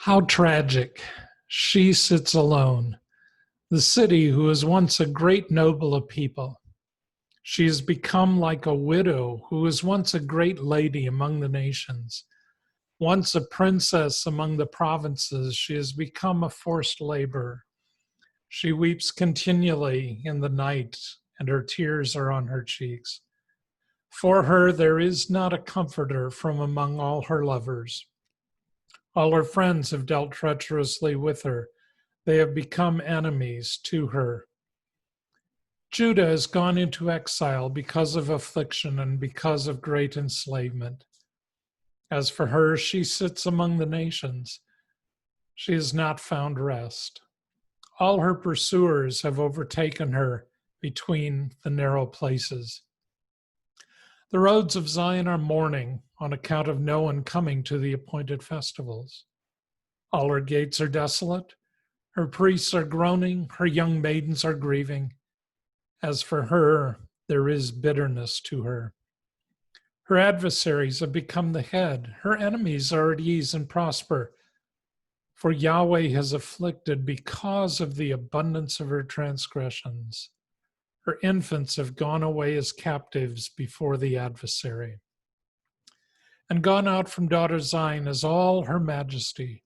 How tragic. She sits alone, the city who was once a great noble of people. She has become like a widow who was once a great lady among the nations. Once a princess among the provinces, she has become a forced laborer. She weeps continually in the night, and her tears are on her cheeks. For her, there is not a comforter from among all her lovers. All her friends have dealt treacherously with her. They have become enemies to her. Judah has gone into exile because of affliction and because of great enslavement. As for her, she sits among the nations. She has not found rest. All her pursuers have overtaken her between the narrow places. The roads of Zion are mourning on account of no one coming to the appointed festivals. All her gates are desolate. Her priests are groaning. Her young maidens are grieving. As for her, there is bitterness to her. Her adversaries have become the head. Her enemies are at ease and prosper. For Yahweh has afflicted because of the abundance of her transgressions. Her infants have gone away as captives before the adversary. And gone out from daughter Zion is all her majesty.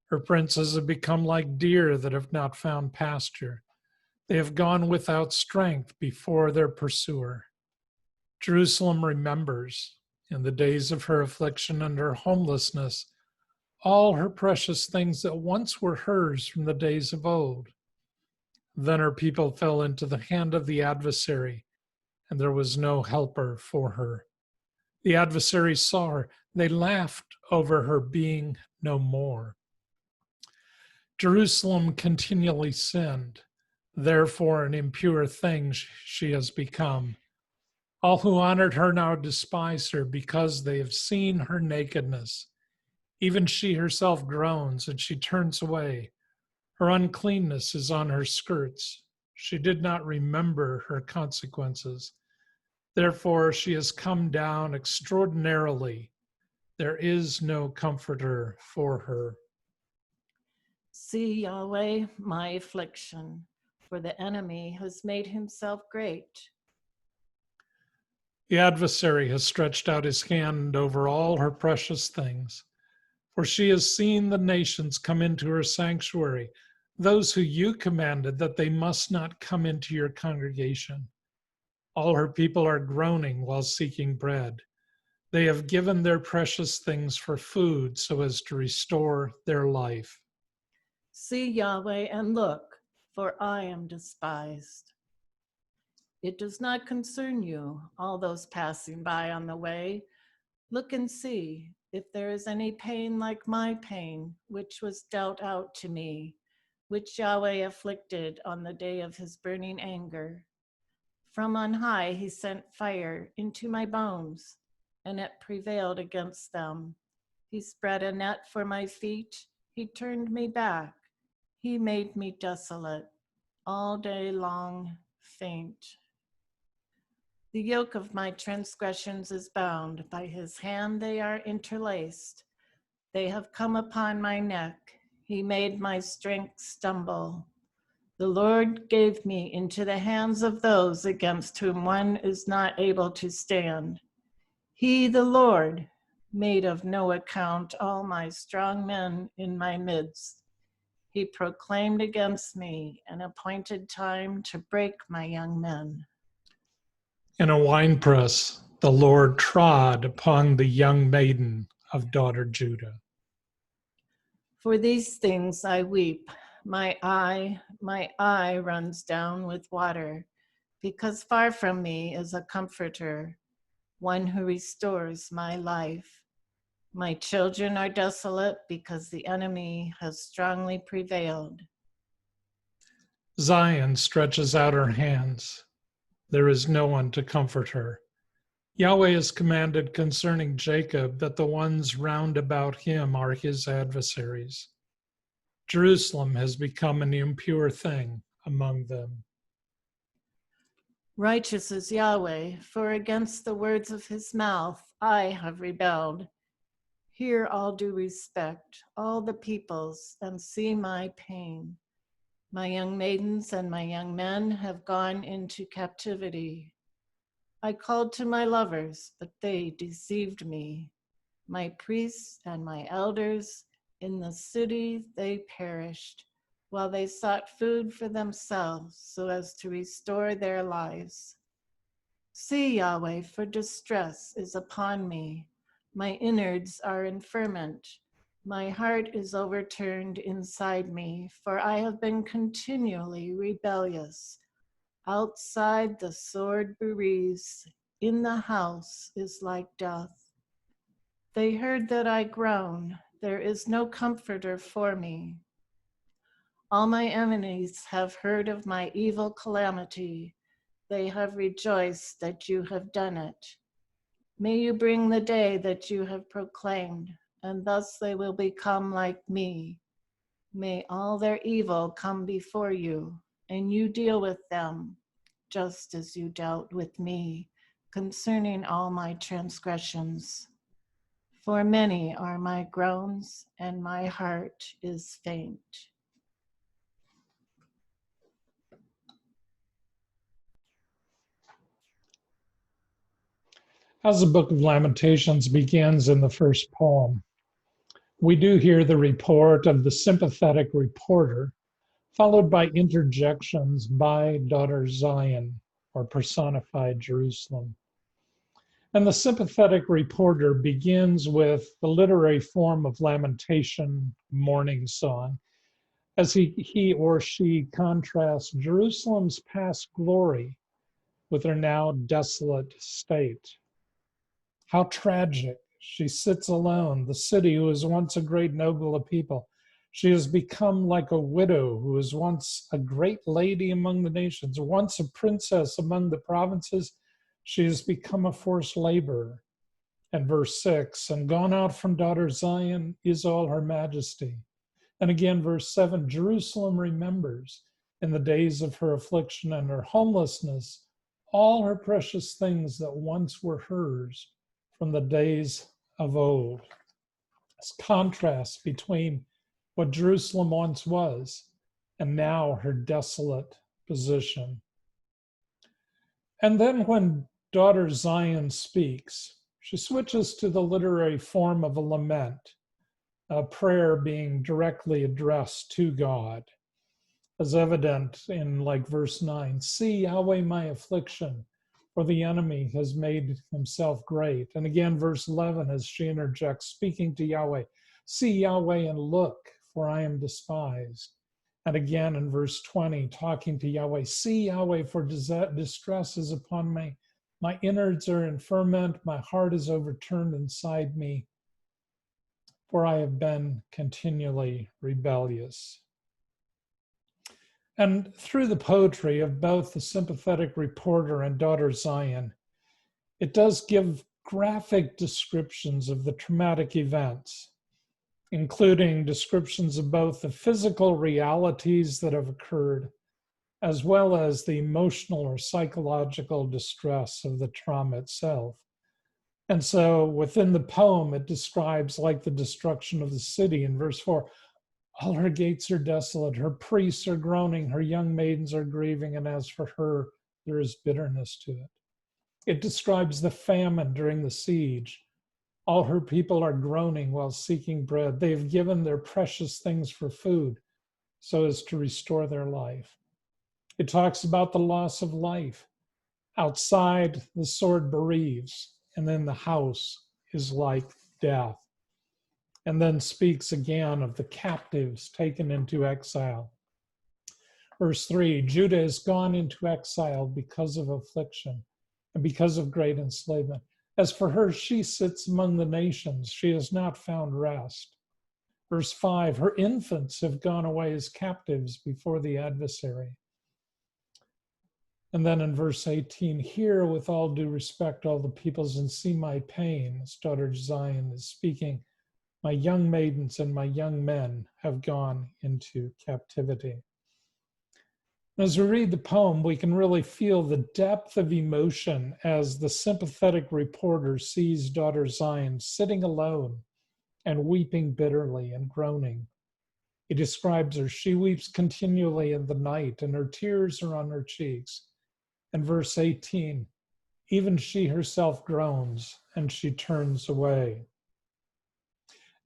Her princes have become like deer that have not found pasture. They have gone without strength before their pursuer. Jerusalem remembers, in the days of her affliction and her homelessness, all her precious things that once were hers from the days of old. Then her people fell into the hand of the adversary, and there was no helper for her. The adversary saw her. They laughed over her being no more. Jerusalem continually sinned. Therefore, an impure thing she has become. All who honored her now despise her because they have seen her nakedness. Even she herself groans and she turns away. Her uncleanness is on her skirts. She did not remember her consequences. Therefore, she has come down extraordinarily. There is no comforter for her. See, Yahweh, my affliction, for the enemy has made himself great. The adversary has stretched out his hand over all her precious things, for she has seen the nations come into her sanctuary, those who you commanded that they must not come into your congregation. All her people are groaning while seeking bread. They have given their precious things for food so as to restore their life. See, Yahweh, and look, for I am despised. It does not concern you, all those passing by on the way. Look and see if there is any pain like my pain, which was dealt out to me, which Yahweh afflicted on the day of his burning anger. From on high he sent fire into my bones, and it prevailed against them. He spread a net for my feet. He turned me back. He made me desolate, all day long faint. The yoke of my transgressions is bound. By his hand they are interlaced. They have come upon my neck. He made my strength stumble. The Lord gave me into the hands of those against whom one is not able to stand. He, the Lord, made of no account all my strong men in my midst. He proclaimed against me an appointed time to break my young men. In a winepress, the Lord trod upon the young maiden of daughter Judah. For these things I weep. My eye runs down with water, because far from me is a comforter, one who restores my life. My children are desolate because the enemy has strongly prevailed. Zion stretches out her hands. There is no one to comfort her. Yahweh has commanded concerning Jacob that the ones round about him are his adversaries. Jerusalem has become an impure thing among them. Righteous is Yahweh, for against the words of his mouth I have rebelled. Hear all due respect, all the peoples, and see my pain. My young maidens and my young men have gone into captivity. I called to my lovers, but they deceived me. My priests and my elders in the city, they perished, while they sought food for themselves so as to restore their lives. See, Yahweh, for distress is upon me. My innards are in ferment. My heart is overturned inside me, for I have been continually rebellious. Outside the sword bereaves, in the house is like death. They heard that I groan, there is no comforter for me. All my enemies have heard of my evil calamity. They have rejoiced that you have done it. May you bring the day that you have proclaimed, and thus they will become like me. May all their evil come before you, and you deal with them, just as you dealt with me, concerning all my transgressions. For many are my groans, and my heart is faint. As the book of Lamentations begins in the first poem, we do hear the report of the sympathetic reporter, followed by interjections by daughter Zion, or personified Jerusalem. And the sympathetic reporter begins with the literary form of lamentation, mourning song, as he or she contrasts Jerusalem's past glory with her now desolate state. How tragic. She sits alone, the city who was once a great noble of people. She has become like a widow who was once a great lady among the nations, once a princess among the provinces. She has become a forced laborer. And verse 6, and gone out from daughter Zion is all her majesty. And again, verse 7, Jerusalem remembers in the days of her affliction and her homelessness all her precious things that once were hers from the days of old. This contrast between what Jerusalem once was and now her desolate position. And then when daughter Zion speaks, she switches to the literary form of a lament, a prayer being directly addressed to God, as evident in like verse 9, see Yahweh my affliction, for the enemy has made himself great. And again, verse 11, as she interjects, speaking to Yahweh, see Yahweh and look, for I am despised. And again in verse 20, talking to Yahweh, see Yahweh, for distress is upon me. My innards are in ferment, my heart is overturned inside me, for I have been continually rebellious. And through the poetry of both the sympathetic reporter and daughter Zion, it does give graphic descriptions of the traumatic events, including descriptions of both the physical realities that have occurred, as well as the emotional or psychological distress of the trauma itself. And so within the poem, it describes like the destruction of the city in verse 4. All her gates are desolate, her priests are groaning, her young maidens are grieving, and as for her, there is bitterness to it. It describes the famine during the siege. All her people are groaning while seeking bread. They have given their precious things for food so as to restore their life. It talks about the loss of life. Outside, the sword bereaves, and then the house is like death. And then speaks again of the captives taken into exile. Verse 3, Judah has gone into exile because of affliction and because of great enslavement. As for her, she sits among the nations. She has not found rest. Verse 5, her infants have gone away as captives before the adversary. And then in verse 18, hear with all due respect all the peoples and see my pain. As daughter Zion is speaking, my young maidens and my young men have gone into captivity. As we read the poem, we can really feel the depth of emotion as the sympathetic reporter sees daughter Zion sitting alone and weeping bitterly and groaning. He describes her. She weeps continually in the night, and her tears are on her cheeks. And verse 18, even she herself groans, and she turns away.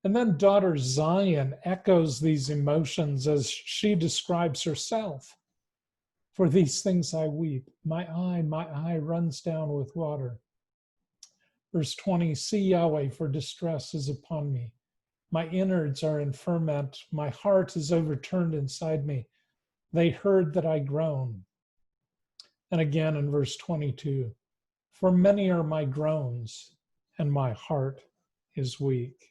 And then daughter Zion echoes these emotions as she describes herself. For these things I weep. My eye runs down with water. Verse 20, see Yahweh, for distress is upon me. My innards are in ferment. My heart is overturned inside me. They heard that I groan. And again in verse 22, for many are my groans, and my heart is weak.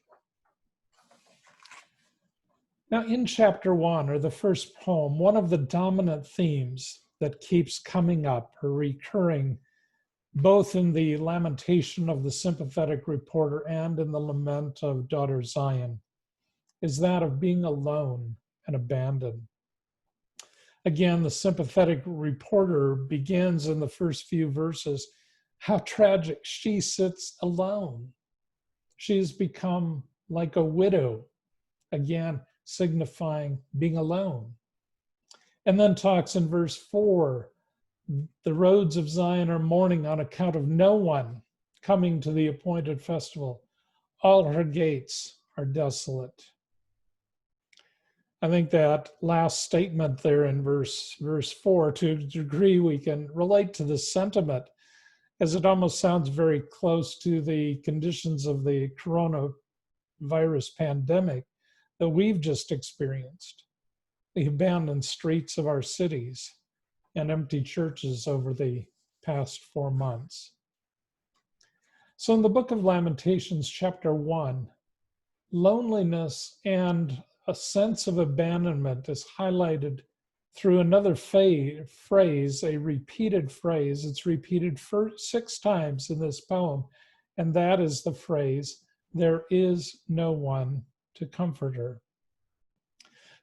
Now, in chapter 1, or the first poem, one of the dominant themes that keeps coming up or recurring both in the lamentation of the sympathetic reporter and in the lament of daughter Zion is that of being alone and abandoned. Again, the sympathetic reporter begins in the first few verses, how tragic, she sits alone. She has become like a widow, again, signifying being alone. And then talks in verse 4, the roads of Zion are mourning on account of no one coming to the appointed festival. All her gates are desolate. I think that last statement there in verse 4, to a degree we can relate to this sentiment, as it almost sounds very close to the conditions of the coronavirus pandemic that we've just experienced. The abandoned streets of our cities and empty churches over the past 4 months. So in the book of Lamentations, chapter 1, loneliness and a sense of abandonment is highlighted through another phrase, a repeated phrase. It's repeated 6 times in this poem, and that is the phrase, there is no one to comfort her.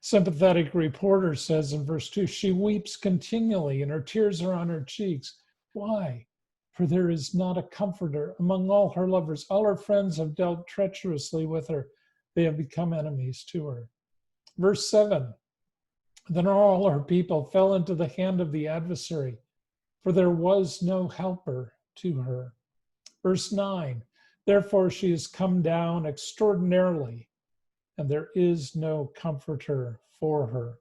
Sympathetic reporter says in verse 2, she weeps continually and her tears are on her cheeks. Why? For there is not a comforter among all her lovers. All her friends have dealt treacherously with her. They have become enemies to her. Verse 7, then all her people fell into the hand of the adversary, for there was no helper to her. Verse 9, therefore she has come down extraordinarily, and there is no comforter for her.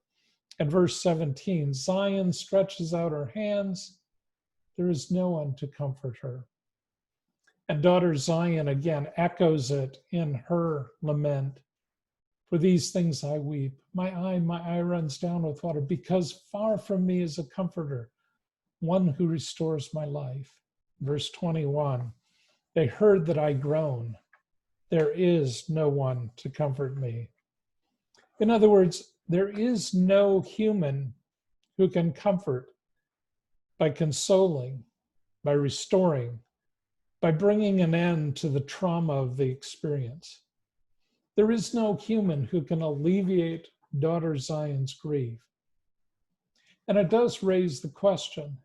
And verse 17, Zion stretches out her hands, there is no one to comfort her. And daughter Zion again echoes it in her lament. For these things I weep. My eye runs down with water, because far from me is a comforter, one who restores my life. Verse 21, they heard that I groan. There is no one to comfort me. In other words, there is no human who can comfort by consoling, by restoring, by bringing an end to the trauma of the experience. There is no human who can alleviate daughter Zion's grief. And it does raise the question,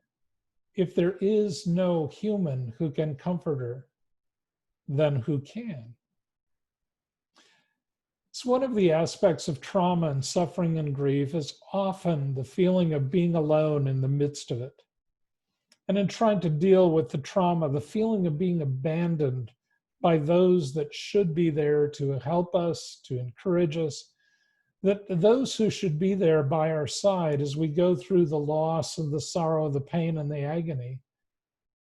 if there is no human who can comfort her, then who can? So one of the aspects of trauma and suffering and grief is often the feeling of being alone in the midst of it. And in trying to deal with the trauma, the feeling of being abandoned by those that should be there to help us, to encourage us, that those who should be there by our side as we go through the loss and the sorrow, the pain and the agony,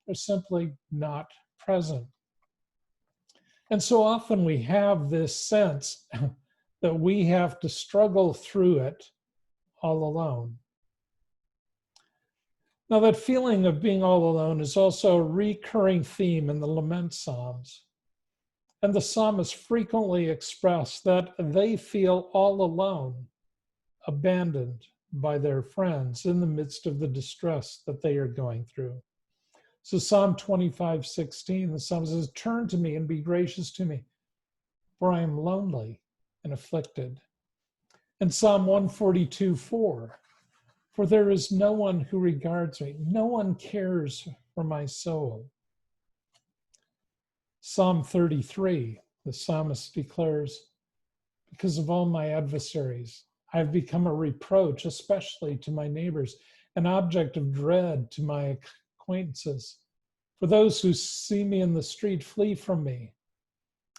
are simply not present. And so often we have this sense that we have to struggle through it all alone. Now, that feeling of being all alone is also a recurring theme in the lament psalms. And the psalmists frequently express that they feel all alone, abandoned by their friends in the midst of the distress that they are going through. So Psalm 25:16, the psalm says, turn to me and be gracious to me, for I am lonely and afflicted. And Psalm 142:4, for there is no one who regards me, no one cares for my soul. Psalm 33, The psalmist declares, because of all my adversaries, I have become a reproach, especially to my neighbors, an object of dread to my acquaintances. For those who see me in the street flee from me.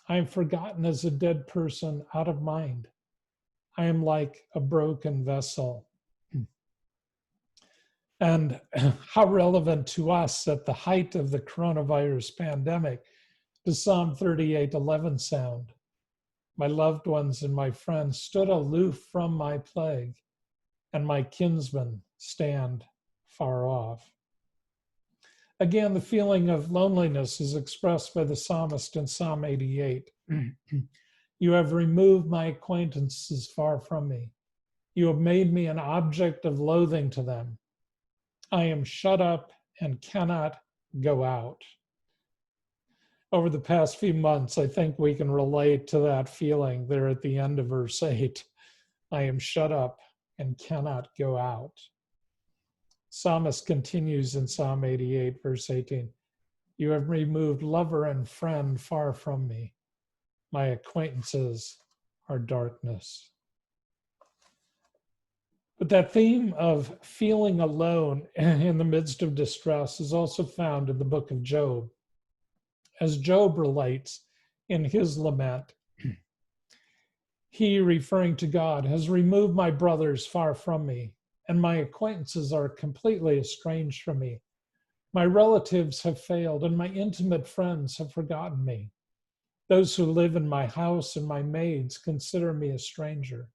I am forgotten as a dead person out of mind. I am like a broken vessel. And how relevant to us at the height of the coronavirus pandemic does Psalm 38:11 sound? My loved ones and my friends stood aloof from my plague, and my kinsmen stand far off. Again, the feeling of loneliness is expressed by the psalmist in Psalm 88. You have removed my acquaintances far from me. You have made me an object of loathing to them. I am shut up and cannot go out. Over the past few months, I think we can relate to that feeling there at the end of verse 8. I am shut up and cannot go out. Psalmist continues in Psalm 88, verse 18. You have removed lover and friend far from me. My acquaintances are darkness. But that theme of feeling alone in the midst of distress is also found in the book of Job. As Job relates in his lament, he, referring to God, has removed my brothers far from me, and my acquaintances are completely estranged from me. My relatives have failed, and my intimate friends have forgotten me. Those who live in my house and my maids consider me a stranger.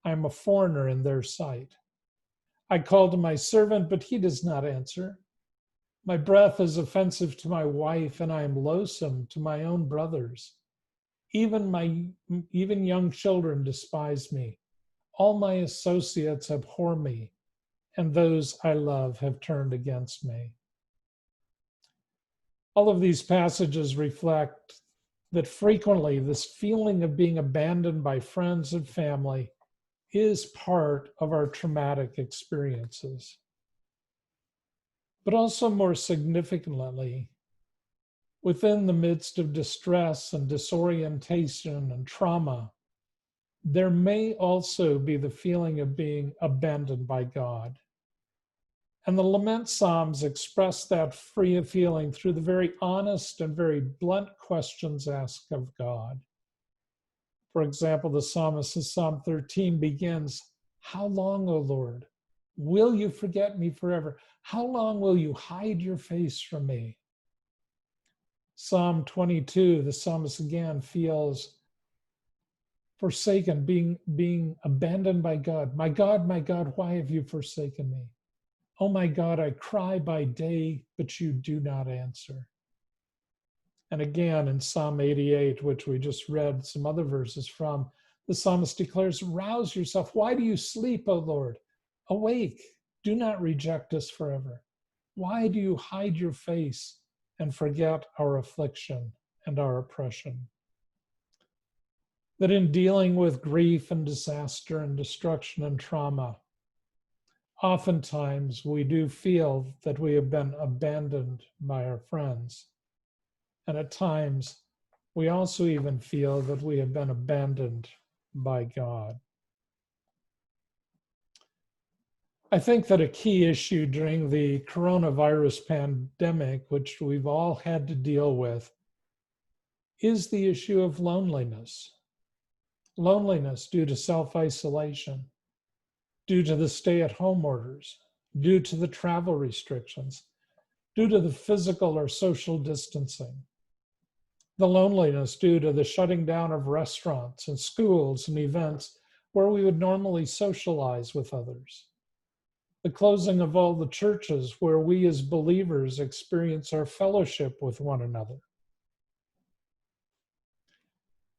I am a foreigner in their sight. I call to my servant, but he does not answer. My breath is offensive to my wife, and I am loathsome to my own brothers. Even young children despise me. All my associates abhor me, and those I love have turned against me. All of these passages reflect that frequently this feeling of being abandoned by friends and family is part of our traumatic experiences. But also more significantly, within the midst of distress and disorientation and trauma, there may also be the feeling of being abandoned by God. And the lament psalms express that free feeling through the very honest and very blunt questions asked of God. For example, the psalmist in Psalm 13 begins, how long, O Lord, will you forget me forever? How long will you hide your face from me? Psalm 22, the psalmist again feels forsaken, being abandoned by God. My God, why have you forsaken me? Oh my God, I cry by day, but you do not answer. And again in Psalm 88, which we just read some other verses from, the psalmist declares, rouse yourself. Why do you sleep, O Lord? Awake, do not reject us forever. Why do you hide your face and forget our affliction and our oppression? That in dealing with grief and disaster and destruction and trauma, oftentimes we do feel that we have been abandoned by our friends. And at times, we also even feel that we have been abandoned by God. I think that a key issue during the coronavirus pandemic, which we've all had to deal with, is the issue of loneliness. Loneliness due to self-isolation, due to the stay-at-home orders, due to the travel restrictions, due to the physical or social distancing. The loneliness due to the shutting down of restaurants and schools and events where we would normally socialize with others. The closing of all the churches where we as believers experience our fellowship with one another.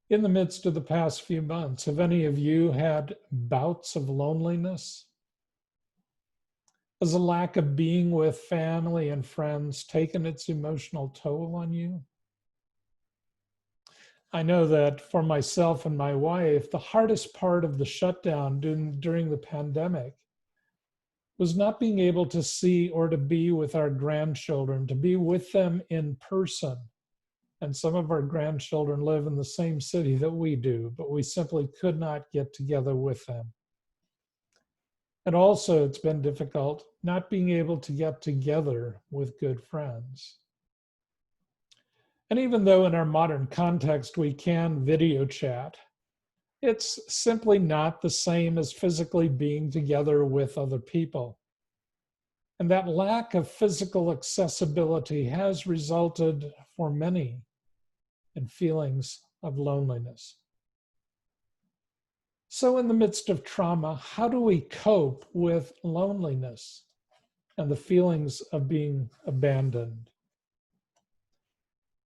In the midst of the past few months, have any of you had bouts of loneliness? Has a lack of being with family and friends taken its emotional toll on you? I know that for myself and my wife, the hardest part of the shutdown during the pandemic was not being able to see or to be with our grandchildren, to be with them in person, And some of our grandchildren live in the same city that we do, but we simply could not get together with them. And also, it's been difficult not being able to get together with good friends. And even though in our modern context we can video chat, it's simply not the same as physically being together with other people. And that lack of physical accessibility has resulted for many in feelings of loneliness. So, in the midst of trauma, how do we cope with loneliness and the feelings of being abandoned?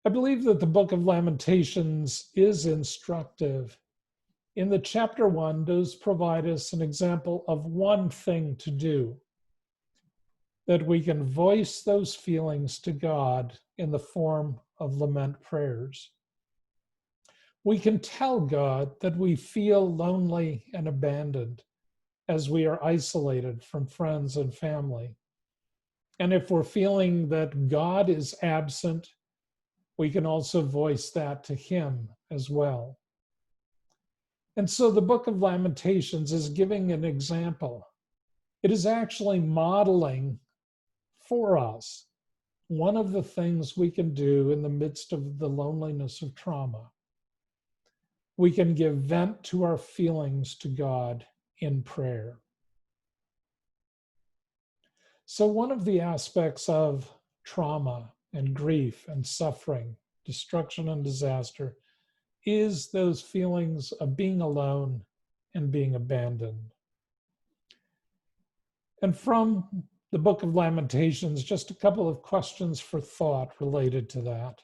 I believe that the book of Lamentations is instructive. In the chapter 1 does provide us an example of one thing to do, that we can voice those feelings to God in the form of lament prayers. We can tell God that we feel lonely and abandoned as we are isolated from friends and family. And if we're feeling that God is absent, we can also voice that to Him as well. And so the book of Lamentations is giving an example. It is actually modeling for us one of the things we can do in the midst of the loneliness of trauma. We can give vent to our feelings to God in prayer. So one of the aspects of trauma and grief and suffering, destruction and disaster, is those feelings of being alone and being abandoned. And from the book of Lamentations, just a couple of questions for thought related to that.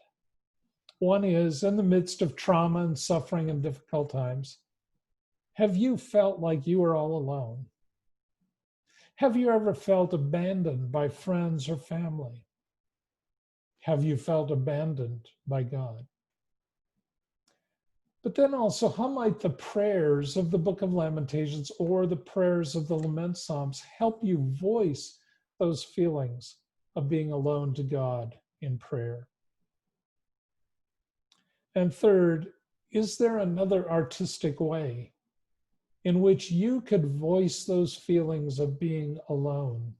One is, in the midst of trauma and suffering and difficult times, have you felt like you were all alone? Have you ever felt abandoned by friends or family? Have you felt abandoned by God? But then also, how might the prayers of the book of Lamentations or the prayers of the lament psalms help you voice those feelings of being alone to God in prayer? And third, is there another artistic way in which you could voice those feelings of being alone,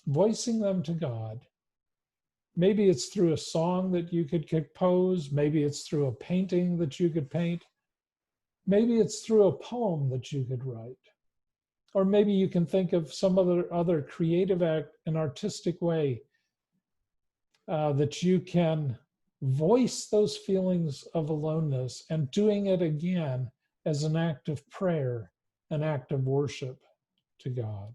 voicing them to God? Maybe it's through a song that you could compose. Maybe it's through a painting that you could paint. Maybe it's through a poem that you could write. Or maybe you can think of some other creative act, an artistic way that you can voice those feelings of aloneness, and doing it again as an act of prayer, an act of worship to God.